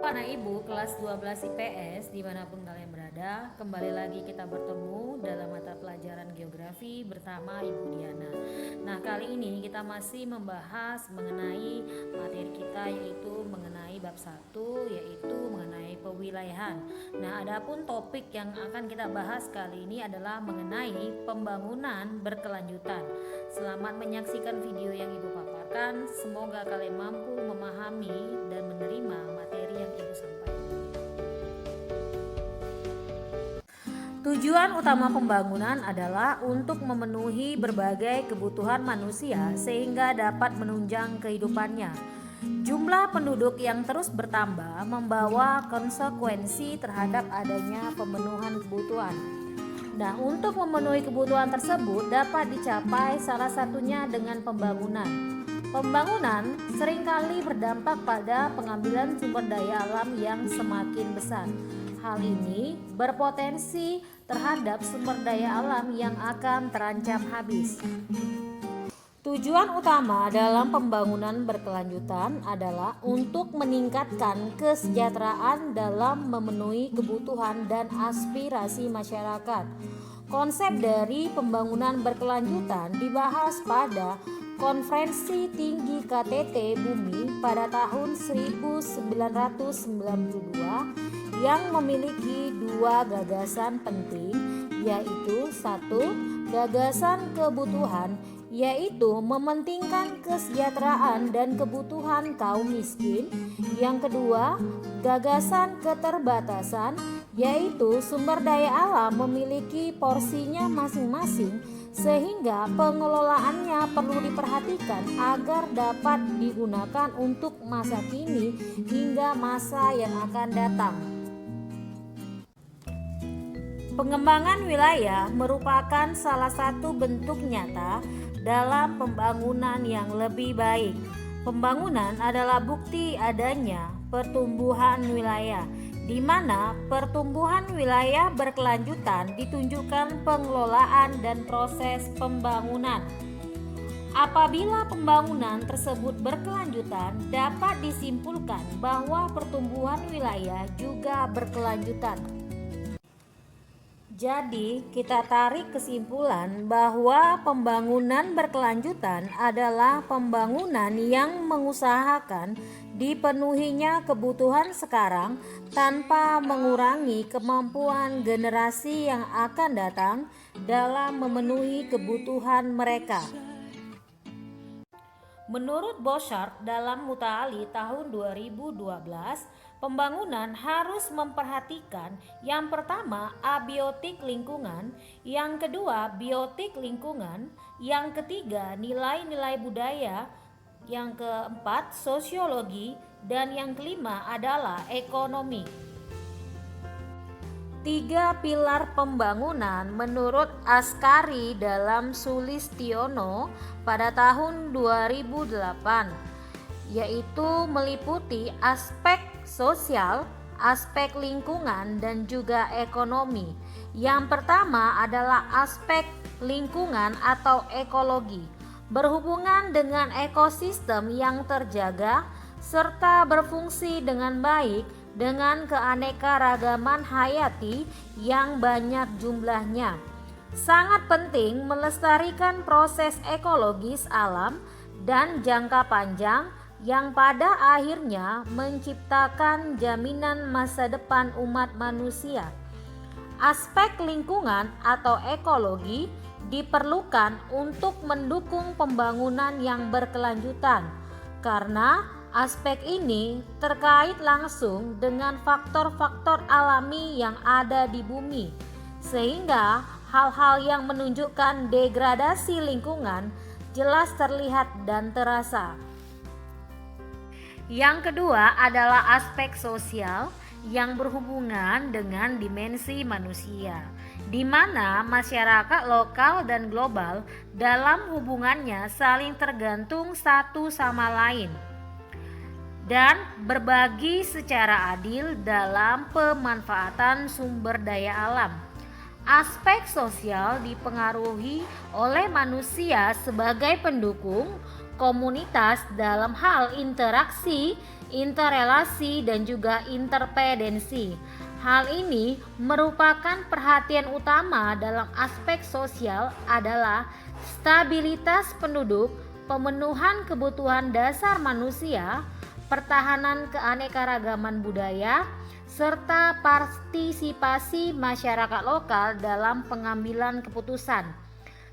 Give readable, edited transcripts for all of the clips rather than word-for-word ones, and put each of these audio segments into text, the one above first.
Anak Ibu kelas 12 IPS dimanapun kalian berada, kembali lagi kita bertemu dalam mata pelajaran geografi bersama Ibu Diana. Nah, kali ini kita masih membahas mengenai materi kita, yaitu mengenai bab 1, yaitu mengenai pewilayahan. Nah, adapun topik yang akan kita bahas kali ini adalah mengenai pembangunan berkelanjutan. Selamat menyaksikan video yang Ibu paparkan. Semoga kalian mampu memahami dan menerima materi yang Ibu sampaikan. Tujuan utama pembangunan adalah untuk memenuhi berbagai kebutuhan manusia sehingga dapat menunjang kehidupannya. Jumlah penduduk yang terus bertambah membawa konsekuensi terhadap adanya pemenuhan kebutuhan. Nah, untuk memenuhi kebutuhan tersebut dapat dicapai salah satunya dengan pembangunan. Pembangunan seringkali berdampak pada pengambilan sumber daya alam yang semakin besar. Hal ini berpotensi terhadap sumber daya alam yang akan terancam habis. Tujuan utama dalam pembangunan berkelanjutan adalah untuk meningkatkan kesejahteraan dalam memenuhi kebutuhan dan aspirasi masyarakat. Konsep dari pembangunan berkelanjutan dibahas pada Konferensi Tinggi KTT Bumi pada tahun 1992 yang memiliki dua gagasan penting, yaitu satu, gagasan kebutuhan, yaitu mementingkan kesejahteraan dan kebutuhan kaum miskin. Yang kedua, gagasan keterbatasan, yaitu sumber daya alam memiliki porsinya masing-masing sehingga pengelolaannya perlu diperhatikan agar dapat digunakan untuk masa kini hingga masa yang akan datang. Pengembangan wilayah merupakan salah satu bentuk nyata dalam pembangunan yang lebih baik. Pembangunan adalah bukti adanya pertumbuhan wilayah, di mana pertumbuhan wilayah berkelanjutan ditunjukkan pengelolaan dan proses pembangunan. Apabila pembangunan tersebut berkelanjutan, dapat disimpulkan bahwa pertumbuhan wilayah juga berkelanjutan. Jadi, kita tarik kesimpulan bahwa pembangunan berkelanjutan adalah pembangunan yang mengusahakan dipenuhinya kebutuhan sekarang tanpa mengurangi kemampuan generasi yang akan datang dalam memenuhi kebutuhan mereka. Menurut Borchardt dalam Muta'ali tahun 2012, pembangunan harus memperhatikan yang pertama abiotik lingkungan, yang kedua biotik lingkungan, yang ketiga nilai-nilai budaya, yang keempat sosiologi, dan yang kelima adalah ekonomi. Tiga pilar pembangunan menurut Askari dalam Sulistiono pada tahun 2008, yaitu meliputi aspek sosial, aspek lingkungan, dan juga ekonomi. Yang pertama adalah aspek lingkungan atau ekologi, berhubungan dengan ekosistem yang terjaga serta berfungsi dengan baik dengan keanekaragaman hayati yang banyak jumlahnya. Sangat penting melestarikan proses ekologis alam dan jangka panjang yang pada akhirnya menciptakan jaminan masa depan umat manusia. Aspek lingkungan atau ekologi diperlukan untuk mendukung pembangunan yang berkelanjutan karena aspek ini terkait langsung dengan faktor-faktor alami yang ada di bumi, sehingga hal-hal yang menunjukkan degradasi lingkungan jelas terlihat dan terasa. Yang kedua adalah aspek sosial yang berhubungan dengan dimensi manusia, di mana masyarakat lokal dan global dalam hubungannya saling tergantung satu sama lain dan berbagi secara adil dalam pemanfaatan sumber daya alam. Aspek sosial dipengaruhi oleh manusia sebagai pendukung, komunitas dalam hal interaksi, interrelasi, dan juga interdependensi. Hal ini merupakan perhatian utama dalam aspek sosial adalah stabilitas penduduk, pemenuhan kebutuhan dasar manusia, pertahanan keanekaragaman budaya, serta partisipasi masyarakat lokal dalam pengambilan keputusan.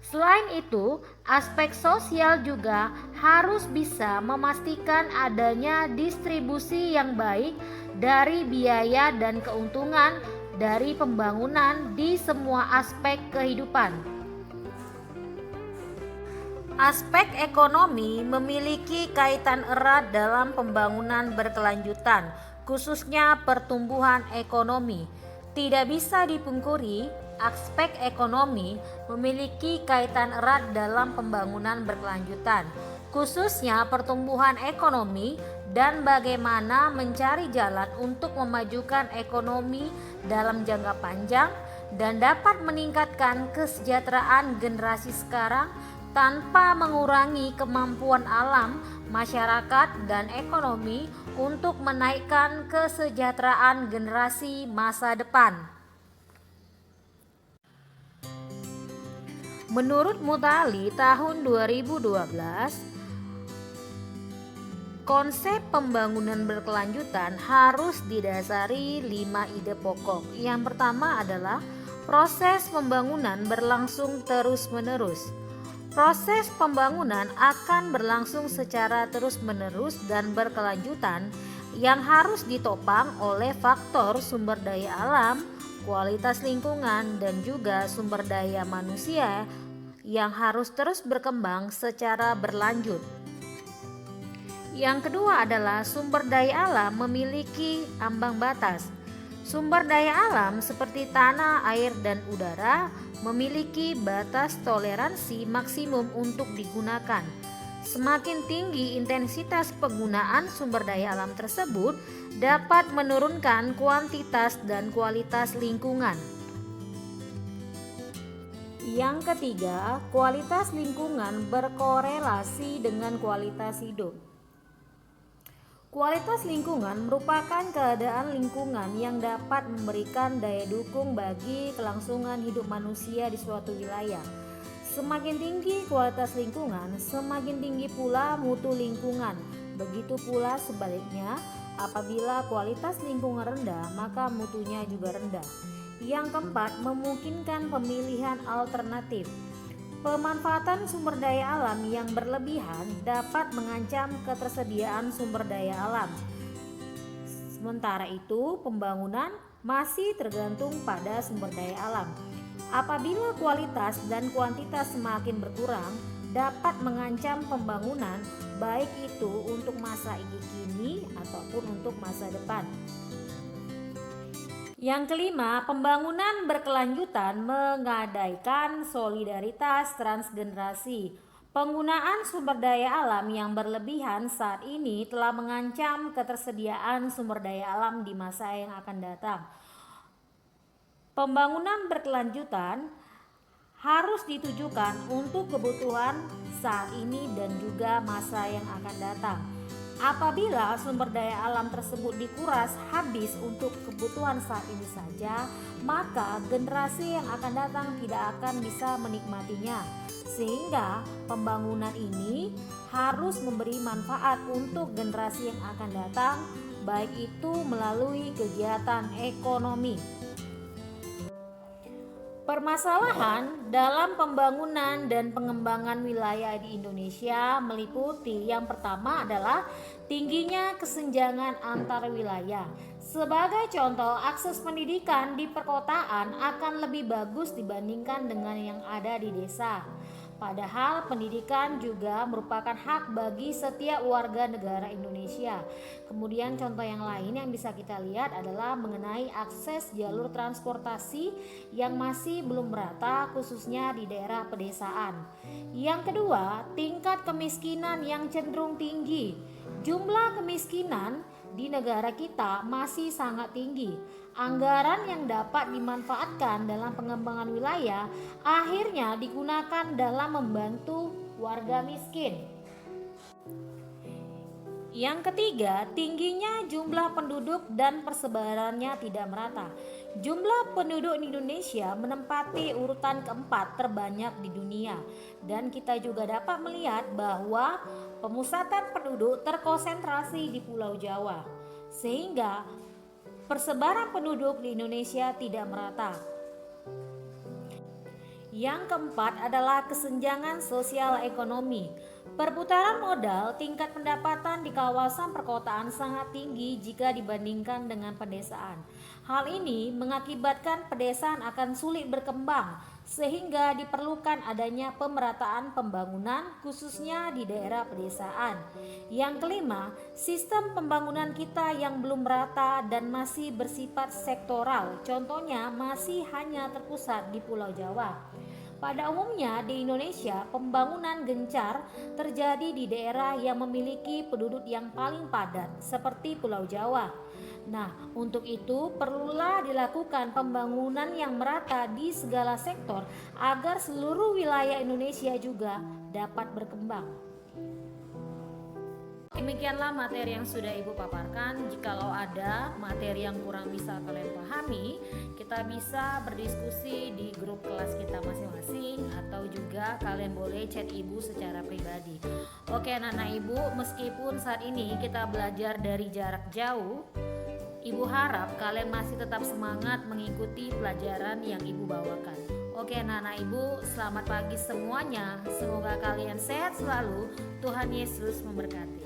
Selain itu, aspek sosial juga harus bisa memastikan adanya distribusi yang baik dari biaya dan keuntungan dari pembangunan di semua aspek kehidupan. Aspek ekonomi memiliki kaitan erat dalam pembangunan berkelanjutan, khususnya pertumbuhan ekonomi. Tidak bisa dipungkiri, aspek ekonomi memiliki kaitan erat dalam pembangunan berkelanjutan, khususnya pertumbuhan ekonomi dan bagaimana mencari jalan untuk memajukan ekonomi dalam jangka panjang dan dapat meningkatkan kesejahteraan generasi sekarang tanpa mengurangi kemampuan alam, masyarakat, dan ekonomi untuk menaikkan kesejahteraan generasi masa depan. Menurut Mutali tahun 2012, konsep pembangunan berkelanjutan harus didasari 5 ide pokok. Yang pertama adalah proses pembangunan berlangsung terus-menerus. Proses pembangunan akan berlangsung secara terus-menerus dan berkelanjutan yang harus ditopang oleh faktor sumber daya alam, kualitas lingkungan, dan juga sumber daya manusia yang harus terus berkembang secara berlanjut. Yang kedua adalah sumber daya alam memiliki ambang batas. Sumber daya alam seperti tanah, air, dan udara memiliki batas toleransi maksimum untuk digunakan. Semakin tinggi intensitas penggunaan sumber daya alam tersebut dapat menurunkan kuantitas dan kualitas lingkungan. Yang ketiga, kualitas lingkungan berkorelasi dengan kualitas hidup. Kualitas lingkungan merupakan keadaan lingkungan yang dapat memberikan daya dukung bagi kelangsungan hidup manusia di suatu wilayah. Semakin tinggi kualitas lingkungan, semakin tinggi pula mutu lingkungan. Begitu pula sebaliknya, apabila kualitas lingkungan rendah, maka mutunya juga rendah. Yang keempat, memungkinkan pemilihan alternatif. Pemanfaatan sumber daya alam yang berlebihan dapat mengancam ketersediaan sumber daya alam. Sementara itu, pembangunan masih tergantung pada sumber daya alam. Apabila kualitas dan kuantitas semakin berkurang, dapat mengancam pembangunan, baik itu untuk masa kini ataupun untuk masa depan. Yang kelima, pembangunan berkelanjutan menggadaikan solidaritas transgenerasi. Penggunaan sumber daya alam yang berlebihan saat ini telah mengancam ketersediaan sumber daya alam di masa yang akan datang. Pembangunan berkelanjutan harus ditujukan untuk kebutuhan saat ini dan juga masa yang akan datang. Apabila sumber daya alam tersebut dikuras habis untuk kebutuhan saat ini saja, maka generasi yang akan datang tidak akan bisa menikmatinya. Sehingga pembangunan ini harus memberi manfaat untuk generasi yang akan datang, baik itu melalui kegiatan ekonomi. Permasalahan dalam pembangunan dan pengembangan wilayah di Indonesia meliputi yang pertama adalah tingginya kesenjangan antar wilayah. Sebagai contoh, akses pendidikan di perkotaan akan lebih bagus dibandingkan dengan yang ada di desa. Padahal pendidikan juga merupakan hak bagi setiap warga negara Indonesia. Kemudian contoh yang lain yang bisa kita lihat adalah mengenai akses jalur transportasi yang masih belum merata khususnya di daerah pedesaan. Yang kedua, tingkat kemiskinan yang cenderung tinggi. Jumlah kemiskinan di negara kita masih sangat tinggi. Anggaran yang dapat dimanfaatkan dalam pengembangan wilayah akhirnya digunakan dalam membantu warga miskin. Yang ketiga, tingginya jumlah penduduk dan persebarannya tidak merata. Jumlah penduduk di Indonesia menempati urutan keempat terbanyak di dunia, dan kita juga dapat melihat bahwa pemusatan penduduk terkonsentrasi di Pulau Jawa, sehingga persebaran penduduk di Indonesia tidak merata. Yang keempat adalah kesenjangan sosial ekonomi. Perputaran modal, tingkat pendapatan di kawasan perkotaan sangat tinggi jika dibandingkan dengan pedesaan. Hal ini mengakibatkan pedesaan akan sulit berkembang, sehingga diperlukan adanya pemerataan pembangunan khususnya di daerah pedesaan. Yang kelima, sistem pembangunan kita yang belum merata dan masih bersifat sektoral, contohnya masih hanya terpusat di Pulau Jawa. Pada umumnya di Indonesia, pembangunan gencar terjadi di daerah yang memiliki penduduk yang paling padat seperti Pulau Jawa. Nah, untuk itu perlulah dilakukan pembangunan yang merata di segala sektor agar seluruh wilayah Indonesia juga dapat berkembang. Demikianlah materi yang sudah Ibu paparkan. Jikalau ada materi yang kurang bisa kalian pahami, kita bisa berdiskusi di grup kelas kita masing-masing, atau juga kalian boleh chat Ibu secara pribadi. Oke anak-anak Ibu, meskipun saat ini kita belajar dari jarak jauh, Ibu harap kalian masih tetap semangat mengikuti pelajaran yang Ibu bawakan. Oke anak-anak Ibu, selamat pagi semuanya. Semoga kalian sehat selalu. Tuhan Yesus memberkati.